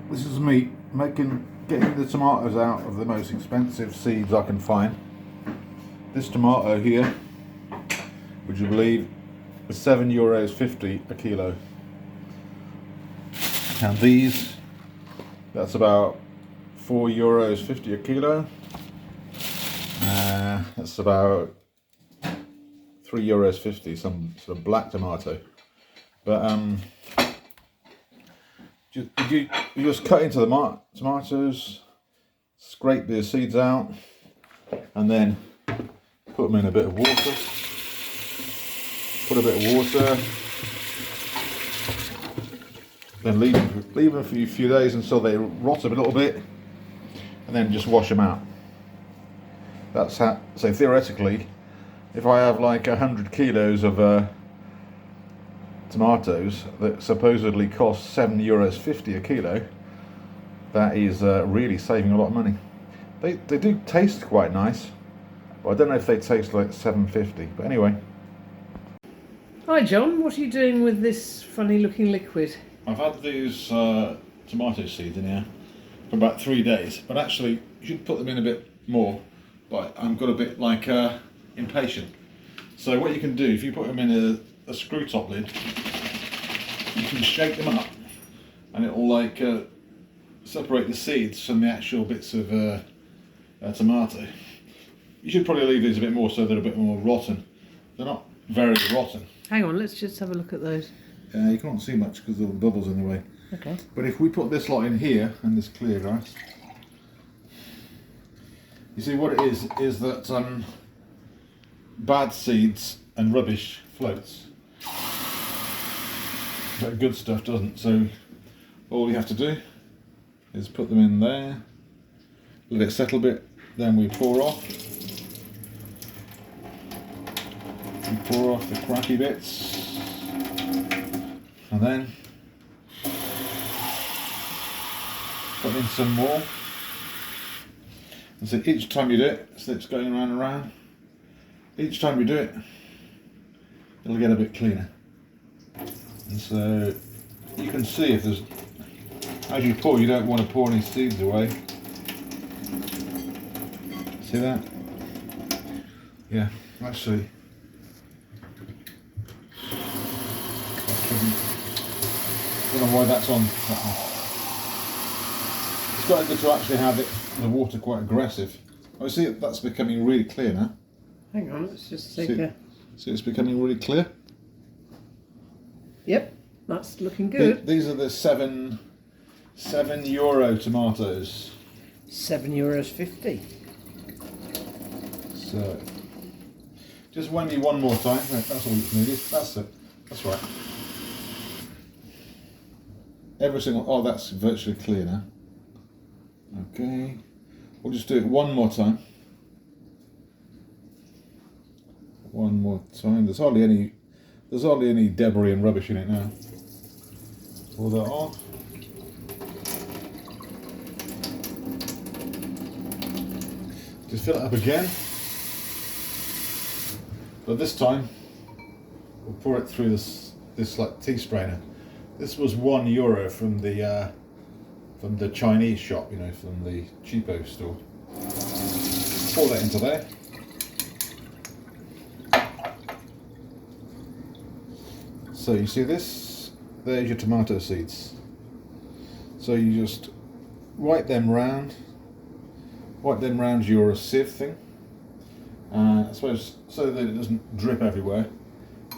This is me getting the tomatoes out of the most expensive seeds I can find. This tomato here, would you believe, is €7.50 a kilo. And these, that's about €4.50 a kilo. That's about €3.50, some sort of black tomato. But you just cut into the tomatoes, scrape the seeds out, and then put them in a bit of water. Put a bit of water, then leave them for a few days until they rot a little bit, and then just wash them out. That's how. So theoretically, if I have like 100 kilos of tomatoes that supposedly cost €7.50 a kilo, that is really saving a lot of money. They do taste quite nice, but I don't know if they taste like $7.50. But anyway. Hi John, what are you doing with this funny looking liquid? I've had these tomato seeds in here for about 3 days, but actually you should put them in a bit more, but I'm got a bit like impatient. So what you can do, if you put them in a screw top lid, you can shake them up and it will like separate the seeds from the actual bits of tomato. You should probably leave these a bit more so they're a bit more rotten. They're not very rotten. Hang on, let's just have a look at those. You can't see much because of the bubbles in the way. Okay. But if we put this lot in here and this clear grass, you see what it is that bad seeds and rubbish floats, but good stuff doesn't. So all you have to do is put them in there, let it settle a bit, then we pour off. And pour off the crappy bits, and then put in some more. And so each time you do it, so it's going round and round. Each time you do it, it'll get a bit cleaner. And so you can see if there's, as you pour, you don't want to pour any seeds away. See that? Yeah, actually. I don't know why that's on. It's quite good to actually have the water quite aggressive. I see that's becoming really clear now. Hang on, let's just take a... See it's becoming really clear? Yep, that's looking good. These are the €7 tomatoes. €7.50. So, just whammy me one more time. That's all you need. That's it. That's right. Every single, oh, that's virtually clear now. Okay, we'll just do it one more time. One more time. There's hardly any debris and rubbish in it now. Pull that off. Just fill it up again. But this time, we'll pour it through this like tea strainer. This was €1 from the Chinese shop, you know, from the cheapo store. Pour that into there. So you see this? There's your tomato seeds. So you just wipe them round your sieve thing. I suppose so that it doesn't drip everywhere.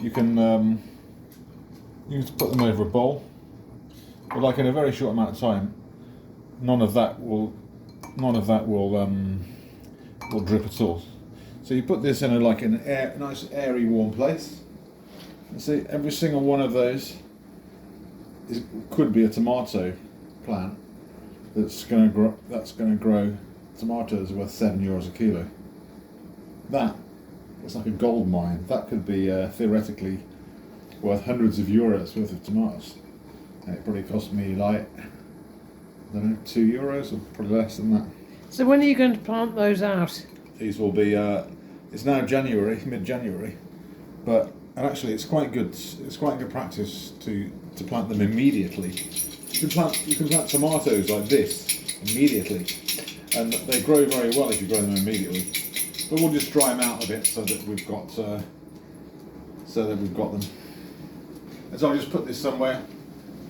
You can just put them over a bowl, but like in a very short amount of time, none of that will drip at all. So you put this in a nice airy, warm place. And see, every single one of those could be a tomato plant that's going to grow tomatoes worth €7 a kilo. That looks like a gold mine. That could be theoretically worth hundreds of euros worth of tomatoes, and it probably cost me like, I don't know, €2 or probably less than that. So when are you going to plant those out? These will be it's now January, mid-January, but actually it's quite good practice to plant them immediately You can plant tomatoes like this immediately, and they grow very well if you grow them immediately. But we'll just dry them out a bit so that we've got them. And so I'll just put this somewhere.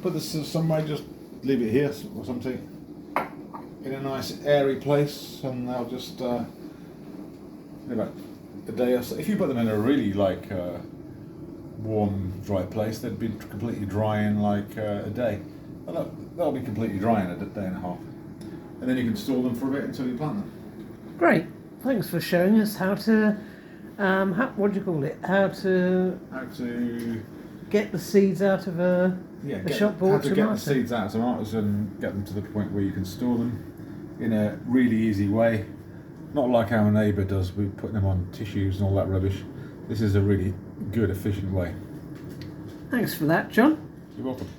Just leave it here or something in a nice airy place, and they'll just in about a day or so. If you put them in a really warm, dry place, they'd be completely dry in like a day. Well, they'll be completely dry in a day and a half, and then you can store them for a bit until you plant them. Great. Thanks for showing us how to, what do you call it? How to get the seeds out of a shop bought tomato. Get the seeds out of tomatoes and get them to the point where you can store them in a really easy way. Not like our neighbour does, we put them on tissues and all that rubbish. This is a really good, efficient way. Thanks for that, John. You're welcome.